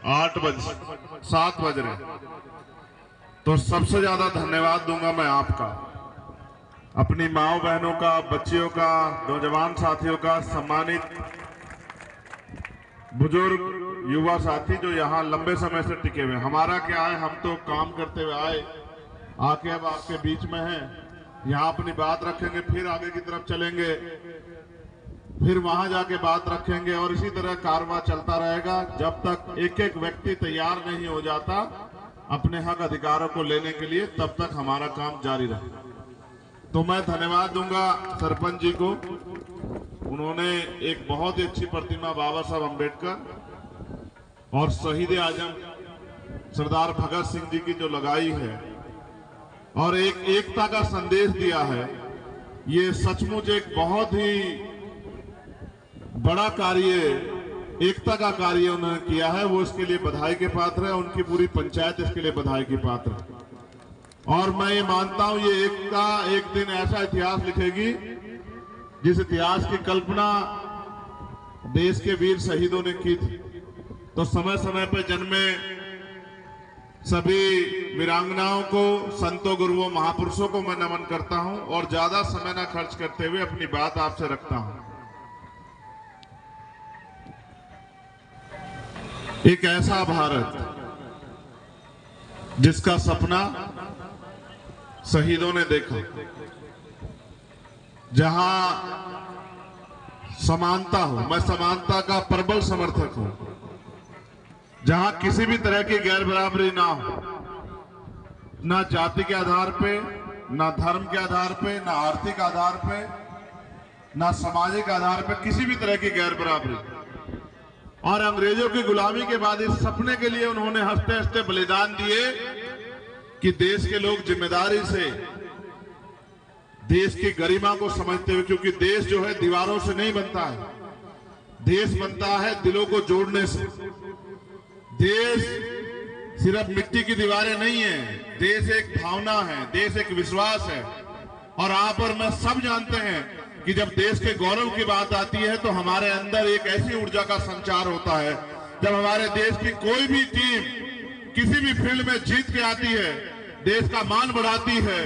7 बज रहे, तो सबसे ज्यादा धन्यवाद दूंगा मैं आपका, अपनी माओ बहनों का, बच्चियों का, नौजवान साथियों का, सम्मानित बुजुर्ग युवा साथी जो यहाँ लंबे समय से टिके हुए। हमारा क्या है, हम तो काम करते हुए आए, आके अब आपके बीच में हैं, यहाँ अपनी बात रखेंगे, फिर आगे की तरफ चलेंगे, फिर वहां जाके बात रखेंगे, और इसी तरह कारवां चलता रहेगा जब तक एक एक व्यक्ति तैयार नहीं हो जाता अपने हक अधिकारों को लेने के लिए, तब तक हमारा काम जारी रहेगा। तो मैं धन्यवाद दूंगा सरपंच जी को, उन्होंने एक बहुत ही अच्छी प्रतिमा बाबा साहब अम्बेडकर और शहीद आजम सरदार भगत सिंह जी की जो लगाई है और एक एकता का संदेश दिया है, ये सचमुच एक बहुत ही बड़ा कार्य, एकता का कार्य उन्होंने किया है। वो इसके लिए बधाई के पात्र है, उनकी पूरी पंचायत इसके लिए बधाई की पात्र है। और मैं ये मानता हूं ये एकता एक दिन ऐसा इतिहास लिखेगी जिस इतिहास की कल्पना देश के वीर शहीदों ने की थी। तो समय समय पर जन्मे सभी वीरांगनाओं को, संतों, गुरुओं, महापुरुषों को मैं नमन करता हूं और ज्यादा समय न खर्च करते हुए अपनी बात आपसे रखता हूं। एक ऐसा भारत जिसका सपना शहीदों ने देखा, जहां समानता हो, मैं समानता का प्रबल समर्थक हूं, जहां किसी भी तरह की गैर बराबरी ना हो, ना जाति के आधार पे, ना धर्म के आधार पे, ना आर्थिक आधार पे, ना सामाजिक आधार पे, किसी भी तरह की गैर बराबरी। और अंग्रेजों की गुलामी के बाद इस सपने के लिए उन्होंने हंसते हंसते बलिदान दिए कि देश के लोग जिम्मेदारी से देश की गरिमा को समझते हुए, क्योंकि देश जो है दीवारों से नहीं बनता है, देश बनता है दिलों को जोड़ने से। देश सिर्फ मिट्टी की दीवारें नहीं है, देश एक भावना है, देश एक विश्वास है। और आप और मैं सब जानते हैं कि जब देश के गौरव की बात आती है तो हमारे अंदर एक ऐसी ऊर्जा का संचार होता है। जब हमारे देश की कोई भी टीम किसी भी फील्ड में जीत के आती है, देश का मान बढ़ाती है,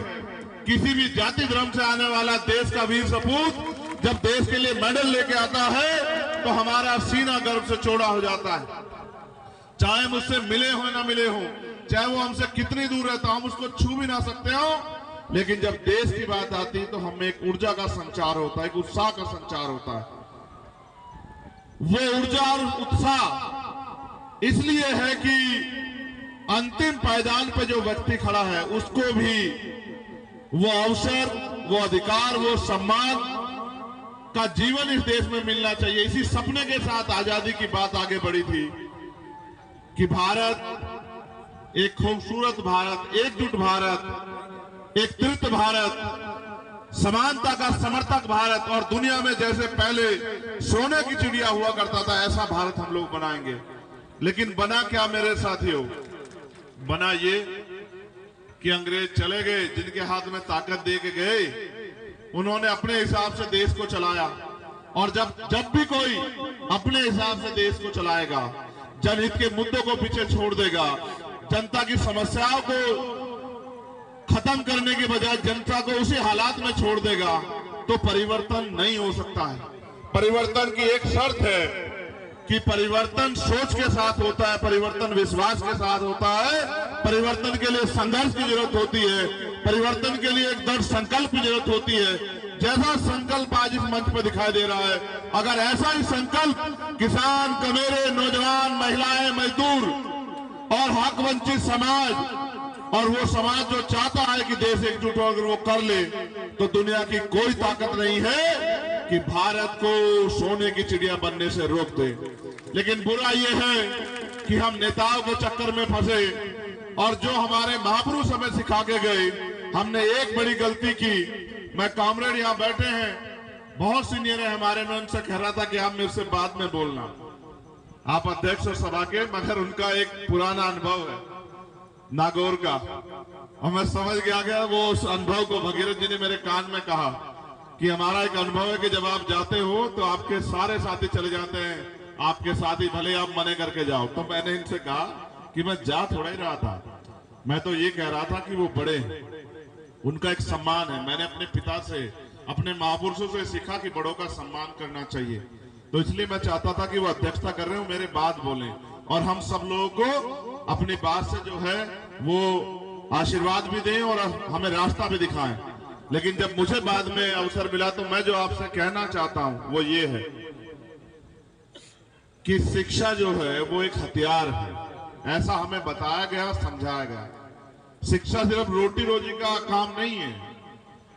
किसी भी जाति धर्म से आने वाला देश का वीर सपूत जब देश के लिए मेडल लेके आता है तो हमारा सीना गर्व से चौड़ा हो जाता है। चाहे मुझसे मिले हो ना मिले हो, चाहे वो हमसे कितनी दूर रहता हो, हम उसको छू भी ना सकते हो, लेकिन जब देश की बात आती है तो हमें एक ऊर्जा का संचार होता है, एक उत्साह का संचार होता है। वो ऊर्जा और उत्साह इसलिए है कि अंतिम पायदान पे जो व्यक्ति खड़ा है उसको भी वो अवसर, वो अधिकार, वो सम्मान का जीवन इस देश में मिलना चाहिए। इसी सपने के साथ आजादी की बात आगे बढ़ी थी कि भारत एक खूबसूरत भारत, एकजुट भारत, एक तीर्थ भारत, समानता का समर्थक भारत, और दुनिया में जैसे पहले सोने की चिड़िया हुआ करता था ऐसा भारत हम लोग बनाएंगे। लेकिन बना क्या मेरे साथियों? बना ये कि अंग्रेज चले गए, जिनके हाथ में ताकत दे के गए, उन्होंने अपने हिसाब से देश को चलाया। और जब भी कोई अपने हिसाब से देश को चलाएगा, जनहित के मुद्दों को पीछे छोड़ देगा, जनता की समस्याओं को खत्म करने के बजाय जनता को उसी हालात में छोड़ देगा, तो परिवर्तन नहीं हो सकता है। परिवर्तन की एक शर्त है कि परिवर्तन सोच के साथ होता है, परिवर्तन विश्वास के साथ होता है, परिवर्तन के लिए संघर्ष की जरूरत होती है, परिवर्तन के लिए एक दृढ़ संकल्प की जरूरत होती है। जैसा संकल्प आज इस मंच पर दिखाई दे रहा है, अगर ऐसा ही संकल्प किसान, कमेरे, नौजवान, महिलाएं, मजदूर और हक वंचित समाज, और वो समाज जो चाहता है कि देश एकजुट हो, अगर वो कर ले तो दुनिया की कोई ताकत नहीं है कि भारत को सोने की चिड़िया बनने से रोक दे। लेकिन बुरा ये है कि हम नेताओं के चक्कर में फंसे, और जो हमारे महापुरुष हमें सिखा के गए, हमने एक बड़ी गलती की। मैं कामरेड यहाँ बैठे हैं, बहुत सीनियर है हमारे, में उनसे कह रहा था कि आप मेरे से बाद में बोलना, आप अध्यक्ष और सभा के, मगर उनका एक पुराना अनुभव है नागौर का, और मैं समझ गया वो उस अनुभव को भगीरथ जी ने मेरे कान में कहा कि हमारा एक अनुभव है कि जब आप जाते हो तो आपके सारे साथी चले जाते हैं, आपके साथ ही भले आप मने करके जाओ। तो मैंने इनसे कहा कि मैं जा थोड़ा ही रहा था, मैं तो ये कह रहा था कि वो बड़े हैं, उनका एक सम्मान है। मैंने अपने पिता से, अपने महापुरुषों से सीखा कि बड़ों का सम्मान करना चाहिए। तो इसलिए मैं चाहता था कि वो अध्यक्षता कर रहे हो, मेरे बाद बोलें और हम सब लोगों को अपनी बात से जो है वो आशीर्वाद भी दें और हमें रास्ता भी दिखाएं। लेकिन जब मुझे बाद में अवसर मिला तो मैं जो आपसे कहना चाहता हूं वो ये है कि शिक्षा जो है वो एक हथियार है, ऐसा हमें बताया गया, समझाया गया। शिक्षा सिर्फ रोटी रोजी का काम नहीं है।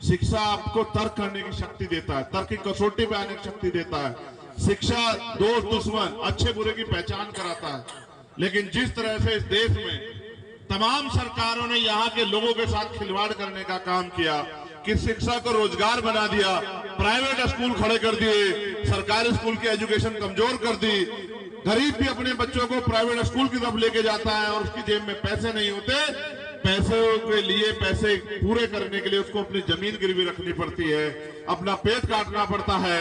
शिक्षा आपको तर्क करने की शक्ति देता है, तर्क की कसौटी पे आने की शक्ति देता है। शिक्षा दोस्त दुश्मन अच्छे बुरे की पहचान कराता है। लेकिन जिस तरह से इस देश में तमाम सरकारों ने यहाँ के लोगों के साथ खिलवाड़ करने का काम किया कि शिक्षा को रोजगार बना दिया, प्राइवेट स्कूल खड़े कर दिए, सरकारी स्कूल की एजुकेशन कमजोर कर दी, गरीब भी अपने बच्चों को प्राइवेट स्कूल की तरफ लेके जाता है और उसकी जेब में पैसे नहीं होते। पैसे के लिए, पैसे पूरे करने के लिए उसको अपनी जमीन गिरवी रखनी पड़ती है, अपना पेट काटना पड़ता है,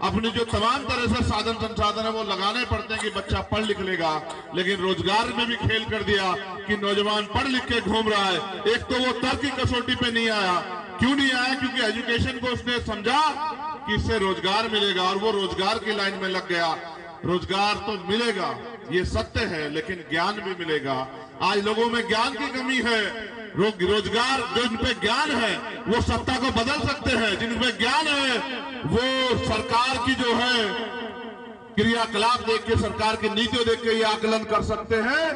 अपनी जो तमाम तरह से साधन संसाधन है वो लगाने पड़ते हैं कि बच्चा पढ़ लिख लेगा। लेकिन रोजगार में भी खेल कर दिया कि नौजवान पढ़ लिख के घूम रहा है। एक तो वो तर्क की कसौटी पे नहीं आया। क्यों नहीं आया? क्योंकि एजुकेशन को उसने समझा कि इससे रोजगार मिलेगा और वो रोजगार की लाइन में लग गया। रोजगार तो मिलेगा, ये सत्य है, लेकिन ज्ञान भी मिलेगा। आज लोगों में ज्ञान की कमी है। रोजगार, जो इन पे ज्ञान है वो सत्ता को बदल सकते हैं। जिनपे ज्ञान है वो सरकार की जो है क्रियाकलाप देख के, सरकार की नीतियों देख के ये आकलन कर सकते हैं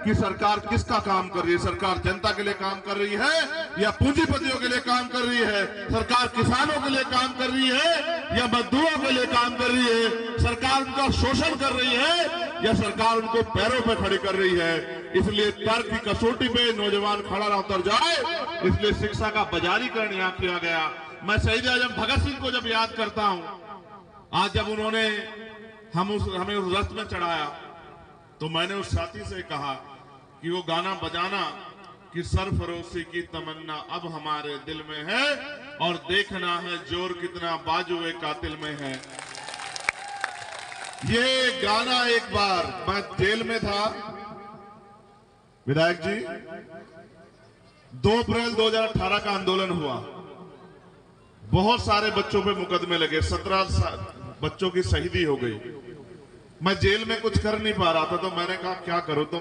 कि सरकार किसका काम कर रही है। सरकार जनता के लिए काम कर रही है या पूंजीपतियों के लिए काम कर रही है? सरकार किसानों के लिए काम कर रही है या मजदूरों के लिए काम कर रही है? सरकार उनका शोषण कर रही है या सरकार उनको पैरों पे खड़ी कर रही है? इसलिए तर्क की कसौटी पे नौजवान खड़ा ना उतर जाए, इसलिए शिक्षा का बाजारीकरण यहाँ किया गया। मैं शहीद आजम भगत सिंह को जब याद करता हूँ, आज जब उन्होंने हमें उस रथ में चढ़ाया तो मैंने उस साथी से कहा कि वो गाना बजाना कि सरफरोशी की तमन्ना अब हमारे दिल में है और देखना है जोर कितना बाजुए कातिल में है। ये गाना एक बार मैं जेल में था, विधायक जी, 2 अप्रैल 2018 का आंदोलन हुआ। बहुत सारे बच्चों पे मुकदमे लगे, 17 बच्चों की शहीदी हो गई। मैं जेल में कुछ कर नहीं पा रहा था तो मैंने कहा क्या करूं, तो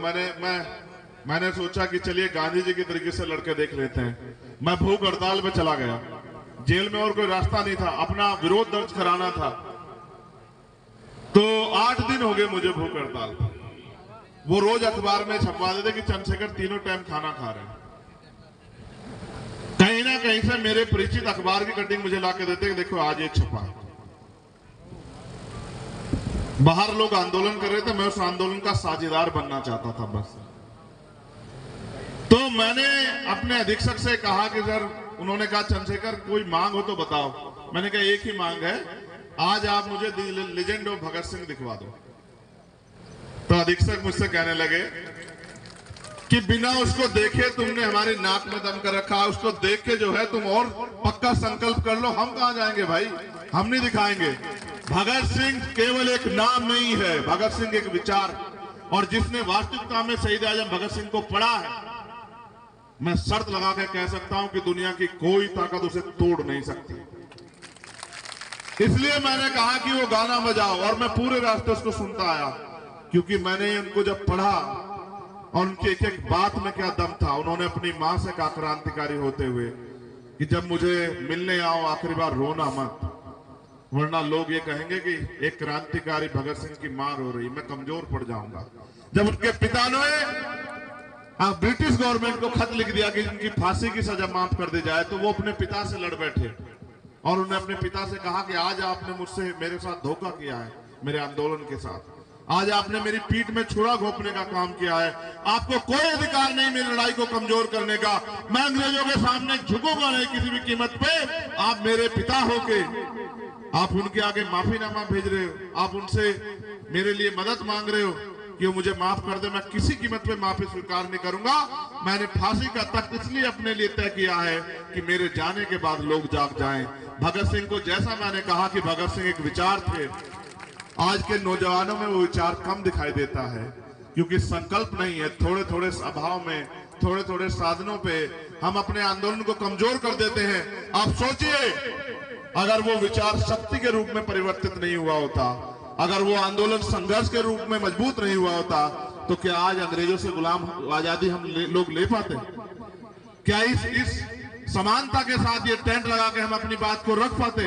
मैंने सोचा कि चलिए गांधी जी की तरीके से लड़के देख लेते हैं। मैं भूख हड़ताल पे चला गया। जेल में और कोई रास्ता नहीं था, अपना विरोध दर्ज कराना था। तो 8 दिन हो गए मुझे भूख हड़ताल। वो रोज अखबार में छपवा देते कि चंद्रशेखर तीनों टाइम खाना खा रहे हैं। कहीं ना कहीं से मेरे परिचित अखबार की कटिंग मुझे लाके देते कि देखो आज ये छपा। बाहर लोग आंदोलन कर रहे थे, मैं उस आंदोलन का साझेदार बनना चाहता था बस। तो मैंने अपने अधीक्षक से कहा कि सर, उन्होंने कहा चंद्रशेखर कोई मांग हो तो बताओ। मैंने कहा एक ही मांग है, आज आप मुझे लेजेंड ऑफ भगत सिंह दिखवा दो। तो अधीक्षक मुझसे कहने लगे कि बिना उसको देखे तुमने हमारी नाक में दम कर रखा है, उसको देख के जो है तुम और पक्का संकल्प कर लो। हम कहां जाएंगे भाई, हम नहीं दिखाएंगे। भगत सिंह केवल एक नाम नहीं है, भगत सिंह एक विचार। और जिसने वास्तविकता में शहीद आजम भगत सिंह को पढ़ा है, मैं शर्त लगा के कह सकता हूं कि दुनिया की कोई ताकत उसे तोड़ नहीं सकती। इसलिए मैंने कहा कि वो गाना बजाओ, और मैं पूरे रास्ते उसको सुनता आया, क्योंकि मैंने उनको जब पढ़ा और उनकी एक एक बात में क्या दम था। उन्होंने अपनी मां से कहा क्रांतिकारी होते हुए कि जब मुझे मिलने आओ आखिरी बार रोना मत, वरना लोग ये कहेंगे कि एक क्रांतिकारी भगत सिंह की मां रो रही, मैं कमजोर पड़ जाऊंगा। जब उनके पिता ने ब्रिटिश गवर्नमेंट को खत लिख दिया कि इनकी फांसी की सजा माफ कर दी जाए, तो वो अपने पिता से लड़ बैठे और उन्होंने अपने पिता से कहा कि आज आपने मुझसे, मेरे साथ धोखा किया है, मेरे आंदोलन के साथ। आज आपने मेरी पीठ में छुरा घोंपने का काम किया है। आपको कोई अधिकार नहीं मेरी लड़ाई को कमजोर करने का। मैं अंग्रेजों के सामने झुकूंगा नहीं किसी भी कीमत पे। आप मेरे पिता होके आप उनके आगे माफीनामा भेज रहे हो, आप उनसे मेरे लिए मदद मांग रहे हो कि वो मुझे माफ कर दे। मैं किसी कीमत पे माफी स्वीकार नहीं करूंगा। मैंने फांसी का तख्त इसलिए अपने लिए तय किया है कि मेरे जाने के बाद लोग जाग जाएं। भगत सिंह को जैसा मैंने कहा कि भगत सिंह एक विचार थे, आज के नौजवानों में वो विचार कम दिखाई देता है, क्योंकि संकल्प नहीं है। थोड़े थोड़े अभाव में, थोड़े थोड़े साधनों पे हम अपने आंदोलन को कमजोर कर देते हैं। आप सोचिए, अगर वो विचार शक्ति के रूप में परिवर्तित नहीं हुआ होता, अगर वो आंदोलन संघर्ष के रूप में मजबूत नहीं हुआ होता, तो क्या आज अंग्रेजों से गुलाम आजादी हम लोग ले पाते? क्या इस समानता के साथ ये टेंट लगा के हम अपनी बात को रख पाते?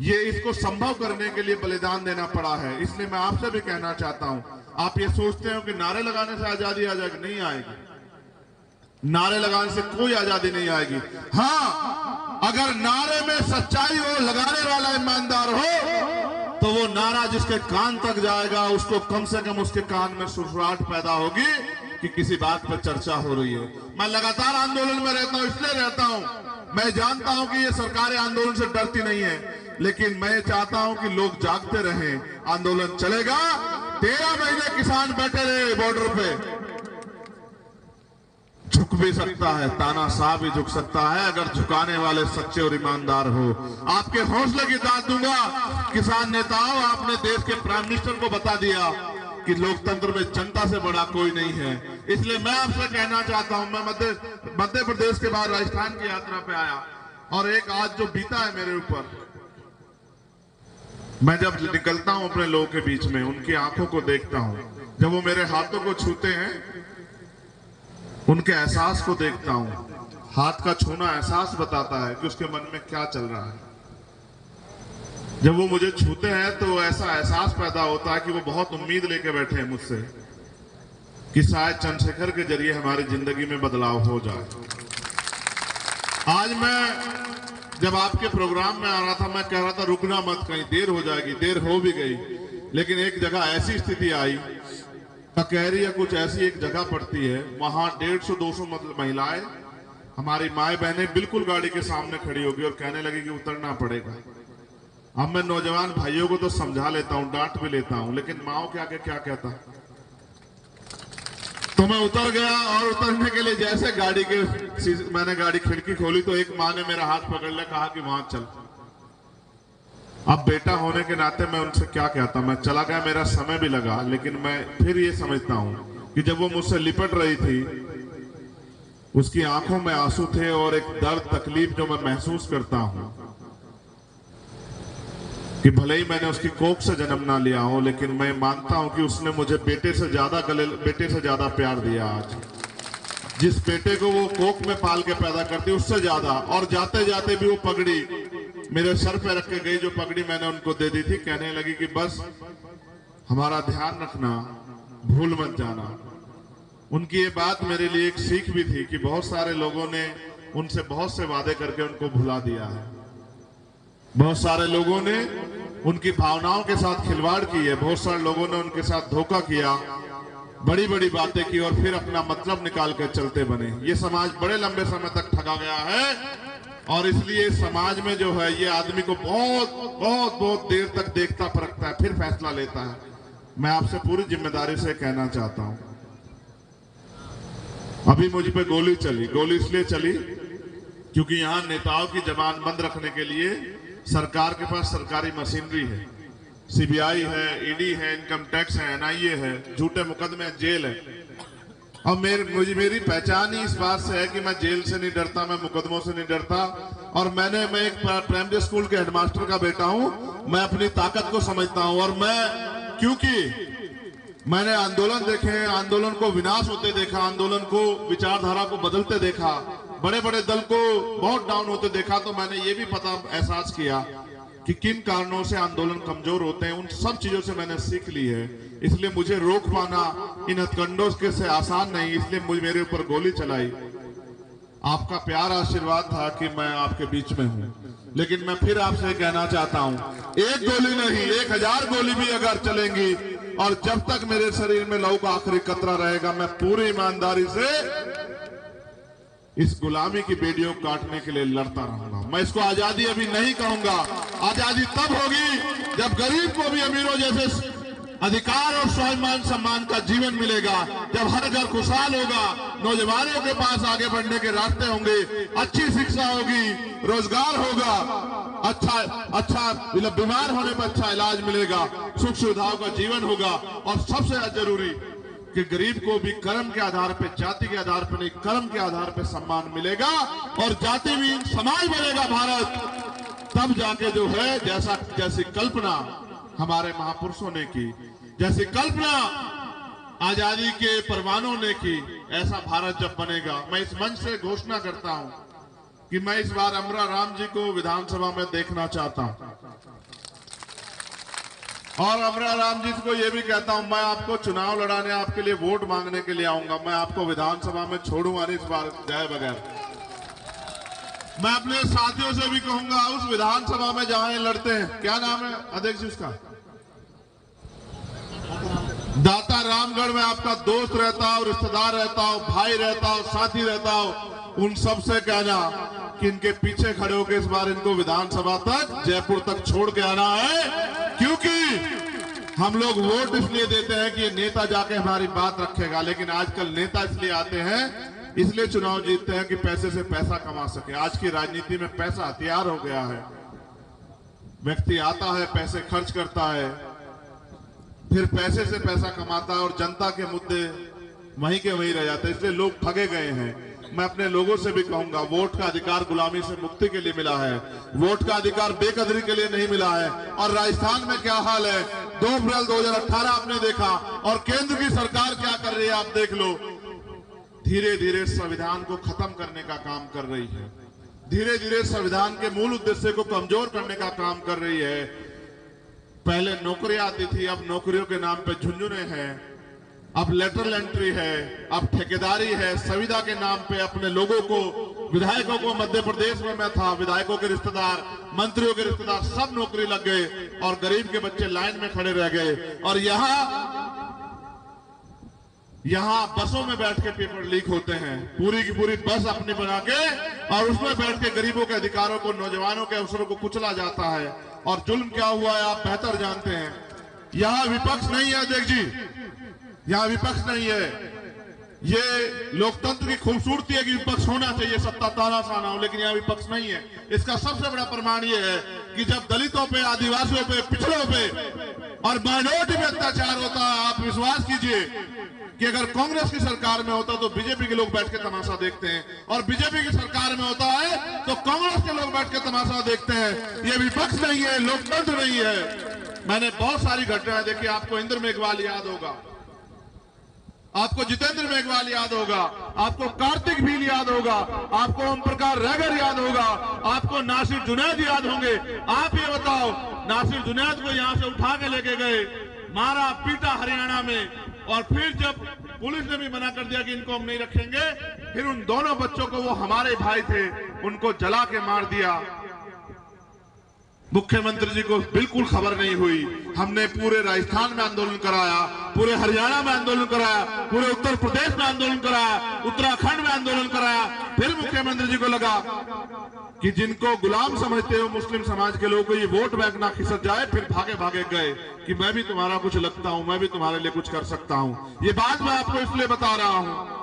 ये इसको संभव करने के लिए बलिदान देना पड़ा है। इसलिए मैं आपसे भी कहना चाहता हूं, आप ये सोचते हो कि नारे लगाने से आजादी आ जाएगी, नहीं आएगी। नारे लगाने से कोई आजादी नहीं आएगी। हाँ, अगर नारे में सच्चाई हो, लगाने वाला ईमानदार हो, तो वो नारा जिसके कान तक जाएगा, उसको कम से कम उसके कान में सुरसुराहट पैदा होगी कि किसी बात पर चर्चा हो रही है। मैं लगातार आंदोलन में रहता हूं, इसलिए रहता हूं, मैं जानता हूं कि ये सरकारें आंदोलन से डरती नहीं है, लेकिन मैं चाहता हूं कि लोग जागते रहें। आंदोलन चलेगा, 13 महीने किसान बैठे रहे बॉर्डर पे। झुक भी सकता है, तानाशाह भी झुक सकता है, अगर झुकाने वाले सच्चे और ईमानदार हो। आपके हौसले की दाद दूंगा। किसान नेताओं, आपने देश के प्राइम मिनिस्टर को बता दिया कि लोकतंत्र में जनता से बड़ा कोई नहीं है। इसलिए मैं आपसे कहना चाहता हूं, मैं मध्य प्रदेश के बाद राजस्थान की यात्रा पे आया, और एक आज जो बीता है मेरे ऊपर, मैं जब निकलता हूं अपने लोगों के बीच में, उनकी आंखों को देखता हूं, जब वो मेरे हाथों को छूते हैं, उनके एहसास को देखता हूं। हाथ का छूना एहसास बताता है कि उसके मन में क्या चल रहा है। जब वो मुझे छूते हैं तो ऐसा एहसास पैदा होता है कि वो बहुत उम्मीद लेके बैठे हैं मुझसे कि शायद चंद्रशेखर के जरिए हमारी जिंदगी में बदलाव हो जाए। आज मैं जब आपके प्रोग्राम में आ रहा था, मैं कह रहा था रुकना मत, कहीं देर हो जाएगी। देर हो भी गई, लेकिन एक जगह ऐसी स्थिति आई, ककहरी या कुछ ऐसी एक जगह पड़ती है, वहां 150-200 महिलाएं, हमारी माए बहनें बिल्कुल गाड़ी के सामने खड़ी होगी और कहने लगी कि उतरना पड़ेगा। अब मैं नौजवान भाइयों को तो समझा लेता हूं, डांट भी लेता हूं, लेकिन माओ के आगे क्या कहता। तो मैं उतर गया, और उतरने के लिए जैसे मैंने गाड़ी खिड़की खोली तो एक माँ ने मेरा हाथ पकड़ लिया, कहा कि वहां चल। अब बेटा होने के नाते मैं उनसे क्या कहता, मैं चला गया, मेरा समय भी लगा, लेकिन मैं फिर ये समझता हूं कि जब वो मुझसे लिपट रही थी, उसकी आंखों में आंसू थे और एक दर्द, तकलीफ जो मैं महसूस करता हूं कि भले ही मैंने उसकी कोख से जन्म ना लिया हो, लेकिन मैं मानता हूं कि उसने मुझे बेटे से ज्यादा प्यार दिया। आज जिस बेटे को वो कोख में पाल के पैदा करती, उससे ज्यादा। और जाते जाते भी वो पगड़ी मेरे सर पे रख के गई, जो पगड़ी मैंने उनको दे दी थी। कहने लगी कि बस हमारा ध्यान रखना, भूल मत जाना। उनकी ये बात मेरे लिए एक सीख भी थी कि बहुत सारे लोगों ने उनसे बहुत से वादे करके उनको भुला दिया है। बहुत सारे लोगों ने उनकी भावनाओं के साथ खिलवाड़ की है, बहुत सारे लोगों ने उनके साथ धोखा किया, बड़ी बड़ी बातें की और फिर अपना मतलब निकाल कर चलते बने। ये समाज बड़े लंबे समय तक ठगा गया है, और इसलिए समाज में जो है ये आदमी को बहुत बहुत बहुत देर तक देखता परखता है, फिर फैसला लेता है। मैं आपसे पूरी जिम्मेदारी से कहना चाहता हूं, अभी मुझ पे गोली चली। गोली इसलिए चली क्योंकि यहां नेताओं की जबान बंद रखने के लिए सरकार के पास सरकारी मशीनरी है, सीबीआई है, ईडी है, इनकम टैक्स है, एनआईए है, झूठे मुकदमे, जेल है। और मेरी पहचान ही इस बात से है कि मैं जेल से नहीं डरता, मैं मुकदमों से नहीं डरता। और मैं एक प्राइमरी स्कूल के हेडमास्टर का बेटा हूं, मैं अपनी ताकत को समझता हूं। और क्योंकि मैंने आंदोलन देखे, आंदोलन को विनाश होते देखा, आंदोलन को, विचारधारा को बदलते देखा, बड़े बड़े दल को बहुत डाउन होते देखा, तो मैंने ये भी एहसास किया कि किन कारणों से आंदोलन कमजोर होते हैं। उन सब चीजों से मैंने सीख ली है। इसलिए मुझे रोक पाना इन हथकंडों के से आसान नहीं, इसलिए मेरे ऊपर गोली चलाई। आपका प्यार आशीर्वाद था कि मैं आपके बीच में हूं, लेकिन मैं फिर आपसे कहना चाहता हूं, एक गोली नहीं, 1000 गोली भी अगर चलेंगी, और जब तक मेरे शरीर में लहू का आखिरी कतरा रहेगा, मैं पूरी ईमानदारी से इस गुलामी की बेड़ियों काटने के लिए लड़ता रहूंगा। मैं इसको आजादी अभी नहीं कहूंगा। आजादी तब होगी जब गरीब को भी अमीरों जैसे अधिकार और स्वाभिमान सम्मान का जीवन मिलेगा। जब हर घर खुशहाल होगा, नौजवानों के पास आगे बढ़ने के रास्ते होंगे, अच्छी शिक्षा होगी, रोजगार होगा, अच्छा बीमार होने पर अच्छा इलाज मिलेगा, सुख सुविधाओं का जीवन होगा। और सबसे ज्यादा जरूरी कि गरीब को भी कर्म के आधार पे, जाति के आधार पे नहीं, कर्म के आधार पे सम्मान मिलेगा और जाति भी समाज बनेगा भारत। तब जाके जो है जैसी कल्पना हमारे महापुरुषों ने की, जैसी कल्पना आजादी के परवानों ने की, ऐसा भारत जब बनेगा। मैं इस मंच से घोषणा करता हूं कि मैं इस बार अमरा राम जी को विधानसभा में देखना चाहता हूं और अमरा राम जी को यह भी कहता हूं, मैं आपको चुनाव लड़ाने, आपके लिए वोट मांगने के लिए आऊंगा, मैं आपको विधानसभा में छोड़ूंगा नहीं इस बार जाए बगैर। मैं अपने साथियों से भी कहूंगा, उस विधानसभा में जहां ये लड़ते हैं, क्या नाम है अध्यक्ष जी उसका, दाता रामगढ़ में आपका दोस्त रहता हो, रिश्तेदार रहता हो, भाई रहता हो, साथी रहता हो, उन सब से कहना कि इनके पीछे खड़े होकर इस बार इनको विधानसभा तक, जयपुर तक छोड़ के आना है। क्योंकि हम लोग वोट इसलिए देते हैं कि ये नेता जाके हमारी बात रखेगा, लेकिन आजकल नेता इसलिए आते हैं, इसलिए चुनाव जीतते हैं कि पैसे से पैसा कमा सके। आज की राजनीति में पैसा हथियार हो गया है। व्यक्ति आता है, पैसे खर्च करता है, फिर पैसे से पैसा कमाता है और जनता के मुद्दे वहीं के वहीं रह जाते हैं, इसलिए लोग ठगे गए हैं। मैं अपने लोगों से भी कहूंगा, वोट का अधिकार गुलामी से मुक्ति के लिए मिला है, वोट का अधिकार बेकदरी के लिए नहीं मिला है। और राजस्थान में क्या हाल है, 2 अप्रैल 2018 आपने देखा, और केंद्र की सरकार क्या कर रही है आप देख लो। धीरे धीरे संविधान को खत्म करने का काम कर रही है, धीरे धीरे संविधान के मूल उद्देश्य को कमजोर करने का काम कर रही है। पहले नौकरियां आती थी, अब नौकरियों के नाम पे झुंझुने हैं, अब लेटरल एंट्री है, अब ठेकेदारी है, संविदा के नाम पे अपने लोगों को, विधायकों को, मध्य प्रदेश में मैं था, विधायकों के रिश्तेदार, मंत्रियों के रिश्तेदार सब नौकरी लग गए और गरीब के बच्चे लाइन में खड़े रह गए। और यहाँ बसों में बैठ के पेपर लीक होते हैं, पूरी की पूरी बस अपनी बना के और उसमें बैठ के गरीबों के अधिकारों को, नौजवानों के अवसरों को कुचला जाता है। और जुल्म क्या हुआ है आप बेहतर जानते हैं। यहाँ विपक्ष नहीं है अध्यक्ष जी, यहाँ विपक्ष नहीं है। ये लोकतंत्र की खूबसूरती है कि विपक्ष होना चाहिए, सत्ता तानाशाना हो, लेकिन यहाँ विपक्ष नहीं है। इसका सबसे बड़ा प्रमाण ये है कि जब दलितों पे, आदिवासियों पे, पिछड़ों पे और माइनॉरिटी पे अत्याचार होता है, आप विश्वास कीजिए कि अगर कांग्रेस की सरकार में होता तो बीजेपी के लोग बैठ के तमाशा देखते हैं, और बीजेपी की सरकार में होता है तो कांग्रेस के लोग बैठ के तमाशा देखते हैं। ये विपक्ष नहीं है, लोकतंत्र नहीं है। मैंने बहुत सारी घटनाएं देखी, आपको इंद्र मेघवाल याद होगा, आपको जितेंद्र मेघवाल याद होगा, आपको कार्तिक भील याद होगा, आपको ओम प्रकाश रैगर याद होगा, आपको नासिर जुनैद याद होंगे। आप ये बताओ, नासिर जुनैद को यहां से उठा के लेके गए, मारा पीटा हरियाणा में, और फिर जब पुलिस ने भी मना कर दिया कि इनको हम नहीं रखेंगे, फिर उन दोनों बच्चों को, वो हमारे भाई थे, उनको जला के मार दिया। मुख्यमंत्री जी को बिल्कुल खबर नहीं हुई। हमने पूरे राजस्थान में आंदोलन कराया, पूरे हरियाणा में आंदोलन कराया, पूरे उत्तर प्रदेश में आंदोलन कराया, उत्तराखंड में आंदोलन कराया। फिर मुख्यमंत्री जी को लगा कि जिनको गुलाम समझते हो मुस्लिम समाज के लोगों को, ये वोट बैंक ना खिसक जाए, फिर भागे भागे गए कि मैं भी तुम्हारा कुछ लगता हूं, मैं भी तुम्हारे लिए कुछ कर सकता हूं। ये बात मैं आपको इसलिए बता रहा हूं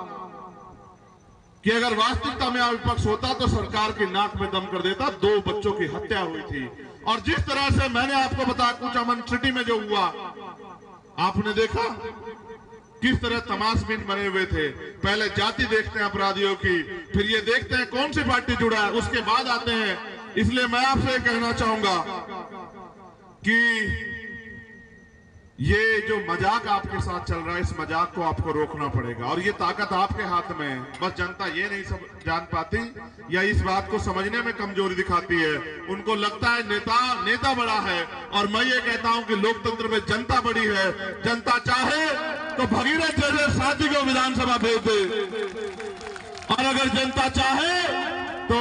कि अगर वास्तविकता में विपक्ष होता तो सरकार की नाक में दम कर देता। 2 बच्चों की हत्या हुई थी, और जिस तरह से मैंने आपको बताया कुछ अमन सिटी में जो हुआ, आपने देखा किस तरह तमाशबीन बने हुए थे। पहले जाति देखते हैं अपराधियों की, फिर ये देखते हैं कौन सी पार्टी जुड़ा है, उसके बाद आते हैं। इसलिए मैं आपसे कहना चाहूंगा कि ये जो मजाक आपके साथ चल रहा है, इस मजाक को आपको रोकना पड़ेगा, और ये ताकत आपके हाथ में है। बस जनता ये नहीं सब जान पाती या इस बात को समझने में कमजोरी दिखाती है। उनको लगता है नेता बड़ा है, और मैं ये कहता हूं कि लोकतंत्र में जनता बड़ी है। जनता चाहे तो भगीरथ जैसे साथी को विधानसभा भेज दे, और अगर जनता चाहे तो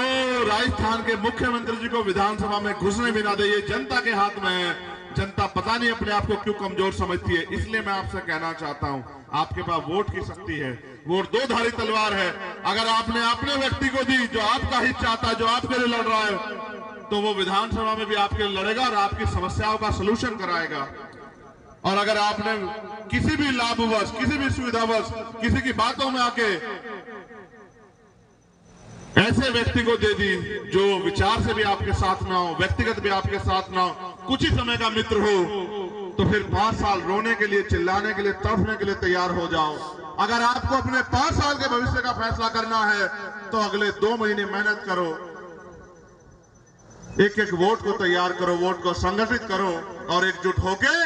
राजस्थान के मुख्यमंत्री जी को विधानसभा में घुसने भी ना दे। ये जनता के हाथ में है। जनता पता नहीं अपने आप को क्यों कमजोर समझती है। इसलिए मैं आपसे कहना चाहता हूं, आपके पास वोट की शक्ति है, वोट 2 धारी तलवार है। अगर आपने अपने व्यक्ति को दी जो आपका हित चाहता है, जो आपके लिए लड़ रहा है, तो वो विधानसभा में भी आपके लिए लड़ेगा और आपकी समस्याओं का सलूशन कराएगा। और अगर आपने किसी भी लाभवश, किसी भी सुविधावश, किसी की बातों में आके ऐसे व्यक्ति को दे दी जो विचार से भी आपके साथ ना हो, व्यक्तिगत भी आपके साथ ना हो, कुछ ही समय का मित्र हो, तो फिर 5 साल रोने के लिए, चिल्लाने के लिए, तड़फने के लिए तैयार हो जाओ। अगर आपको अपने 5 साल के भविष्य का फैसला करना है तो अगले 2 महीने मेहनत करो, एक एक वोट को तैयार करो, वोट को संगठित करो और एकजुट होके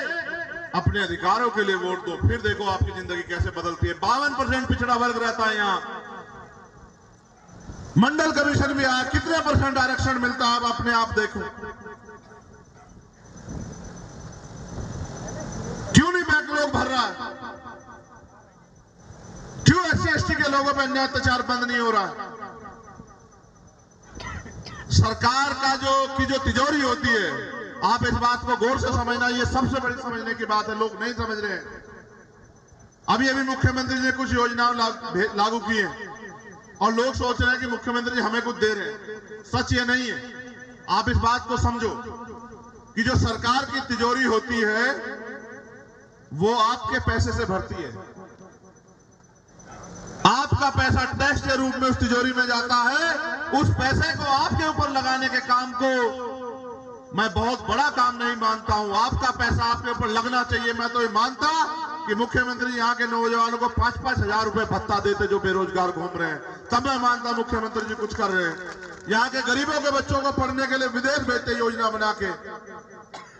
अपने अधिकारों के लिए वोट दो। फिर देखो आपकी जिंदगी कैसे बदलती है। 52% पिछड़ा वर्ग रहता है यहाँ। मंडल कमीशन भी आया, कितने % आरक्षण मिलता है, अब अपने आप देखो। क्यों नहीं बैंक लोग भर रहा है? क्यों SC/ST के लोगों पर अन्याय अत्याचार बंद नहीं हो रहा है? सरकार का जो तिजोरी होती है, आप इस बात को गौर से समझना, ये सबसे बड़ी समझने की बात है, लोग नहीं समझ रहे हैं। अभी मुख्यमंत्री ने कुछ योजनाएं लागू की हैं और लोग सोच रहे हैं कि मुख्यमंत्री जी हमें कुछ दे रहे हैं। सच ये नहीं है। आप इस बात को समझो कि जो सरकार की तिजोरी होती है वो आपके पैसे से भरती है। आपका पैसा टैक्स के रूप में उस तिजोरी में जाता है। उस पैसे को आपके ऊपर लगाने के काम को मैं बहुत बड़ा काम नहीं मानता हूं। आपका पैसा आपके ऊपर लगना चाहिए। मैं तो ये मानता कि मुख्यमंत्री यहाँ के नौजवानों को 5-5 हजार रुपए भत्ता देते जो बेरोजगार घूम रहे हैं, तब मैं मानता मुख्यमंत्री जी कुछ कर रहे हैं। यहाँ के गरीबों के बच्चों को पढ़ने के लिए विदेश भेजते योजना बना के,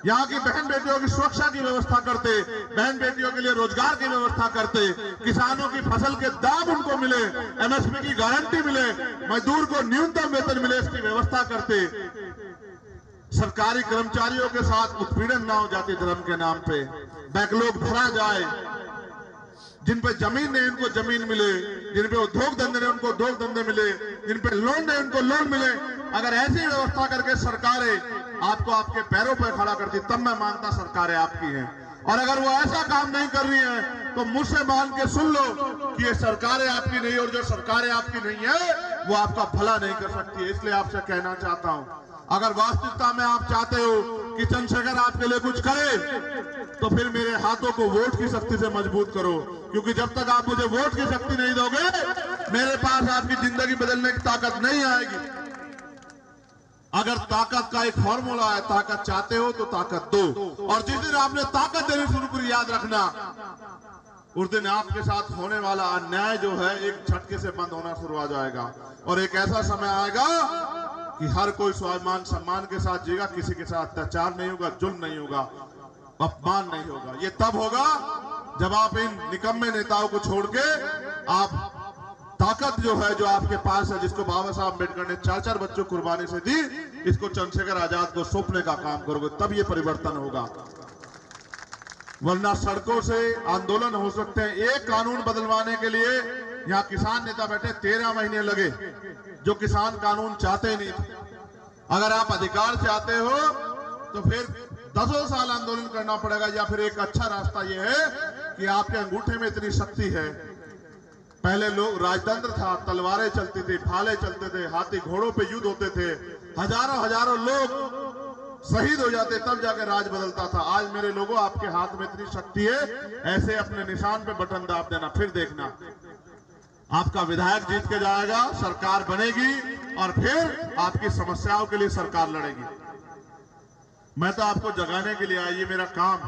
यहाँ की बहन बेटियों की सुरक्षा की व्यवस्था करते, बहन बेटियों के लिए रोजगार की व्यवस्था करते, किसानों की फसल के दाम उनको मिले, MSP की गारंटी मिले, मजदूर को न्यूनतम वेतन मिले, इसकी व्यवस्था करते। सरकारी कर्मचारियों के साथ उत्पीड़न ना हो जाती धर्म के नाम पे, बैकलॉग भरा जाए, जिन पे जमीन नहीं उनको जमीन मिले, जिन पे उद्योग धंधे नहीं उनको उद्योग धंधे मिले, जिन पे लोन नहीं उनको लोन मिले। अगर ऐसी व्यवस्था करके सरकारें आपको आपके पैरों पर खड़ा करती, तब मैं मानता सरकारें आपकी हैं। और अगर वो ऐसा काम नहीं कर रही है तो मुझसे मान के सुन लो कि ये सरकारें आपकी नहीं, और जो सरकारें आपकी नहीं है वो आपका भला नहीं कर सकती है। इसलिए आपसे कहना चाहता हूं, अगर वास्तविकता में आप चाहते हो कि चंद्रशेखर आपके लिए कुछ करे, तो फिर मेरे हाथों को वोट की शक्ति से मजबूत करो, क्योंकि जब तक आप मुझे वोट की शक्ति नहीं दोगे, मेरे पास आपकी जिंदगी बदलने की ताकत नहीं आएगी। अगर ताकत का एक फॉर्मूला है, ताकत चाहते हो तो ताकत दो, और जिस दिन आपने ताकत देनी शुरू करी, याद रखना उस दिन आपके साथ होने वाला अन्याय जो है एक झटके से बंद होना शुरू हो जाएगा। और एक ऐसा समय आएगा कि हर कोई स्वाभिमान सम्मान के साथ जिएगा, किसी के साथ अत्याचार नहीं होगा, जुल्म नहीं होगा, अपमान नहीं होगा। ये तब होगा जब आप इन निकम्मे नेताओं को छोड़ के आप ताकत जो है जो आपके पास है, जिसको बाबा साहब अम्बेडकर ने 4-4 बच्चों कुर्बानी से दी, इसको चंद्रशेखर आजाद को सौंपने का काम करोगे, तब ये परिवर्तन होगा। वरना सड़कों से आंदोलन हो सकते हैं। एक कानून बदलवाने के लिए यहाँ किसान नेता बैठे 13 महीने लगे, जो किसान कानून चाहते नहीं थे। अगर आप अधिकार चाहते हो तो फिर 10 साल आंदोलन करना पड़ेगा, या फिर एक अच्छा रास्ता यह है कि आपके अंगूठे में इतनी शक्ति है। पहले लोग राजतंत्र था, तलवारें चलती थी, भाले चलते थे, हाथी घोड़ों पे युद्ध होते थे, हजारों लोग शहीद हो जाते, तब जाके राज बदलता था। आज मेरे लोगों, आपके हाथ में इतनी शक्ति है, ऐसे अपने निशान पे बटन दाब देना, फिर देखना आपका विधायक जीत के जाएगा, सरकार बनेगी और फिर आपकी समस्याओं के लिए सरकार लड़ेगी। मैं तो आपको जगाने के लिए आई, ये मेरा काम।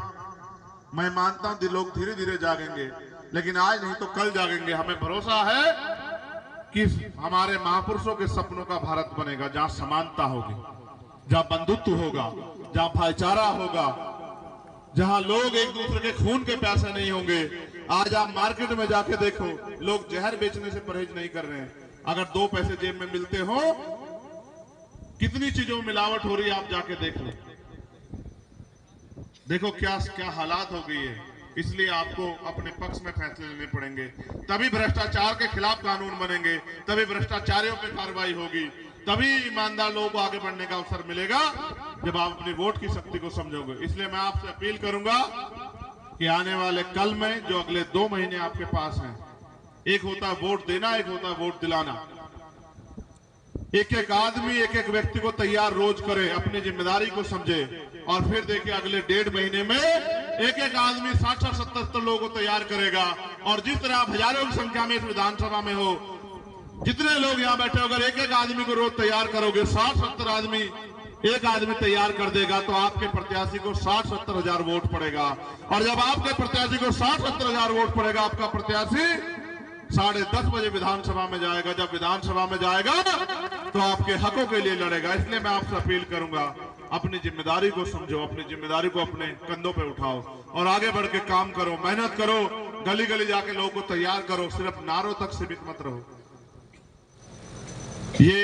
मैं मानता हूं लोग धीरे धीरे जागेंगे, लेकिन आज नहीं तो कल जागेंगे। हमें भरोसा है कि हमारे महापुरुषों के सपनों का भारत बनेगा, जहां समानता होगी, जहां बंधुत्व होगा, जहां भाईचारा होगा, जहां लोग एक दूसरे के खून के प्यासे नहीं होंगे। आज आप मार्केट में जाके देखो, लोग जहर बेचने से परहेज नहीं कर रहे हैं। अगर 2 पैसे जेब में मिलते हो, कितनी चीजों में मिलावट हो रही है, आप जाके देख लो। देखो क्या हालात हो गई है। इसलिए आपको अपने पक्ष में फैसले लेने पड़ेंगे, तभी भ्रष्टाचार के खिलाफ कानून बनेंगे, तभी भ्रष्टाचारियों पर कार्रवाई होगी, तभी ईमानदार लोगों को आगे बढ़ने का अवसर मिलेगा, जब आप अपनी वोट की शक्ति को समझोगे। इसलिए मैं आपसे अपील करूंगा कि आने वाले कल में जो अगले 2 महीने आपके पास हैं, एक होता है वोट देना, एक होता है वोट दिलाना। एक आदमी, एक व्यक्ति को तैयार रोज करे, अपनी जिम्मेदारी को समझे, और फिर देखिए अगले 1.5 महीने में एक एक आदमी 60-70 लोगों को तैयार करेगा। और जिस तरह आप हजारों की संख्या में इस विधानसभा में हो, जितने लोग यहाँ बैठे हो, अगर एक एक आदमी को रोज तैयार करोगे, 60-70 आदमी एक आदमी तैयार कर देगा, तो आपके प्रत्याशी को 60-70 हजार वोट पड़ेगा। और जब आपके प्रत्याशी को 60-70 हजार वोट पड़ेगा, आपका प्रत्याशी 10:30 बजे विधानसभा में जाएगा। जब विधानसभा में जाएगा तो आपके हकों के लिए लड़ेगा। इसलिए मैं आपसे अपील करूंगा, अपनी जिम्मेदारी को समझो, अपनी जिम्मेदारी को अपने कंधों पे उठाओ और आगे बढ़ के काम करो, मेहनत करो, गली गली जाके लोगों को तैयार करो। सिर्फ नारों तक सीमित मत रहो। ये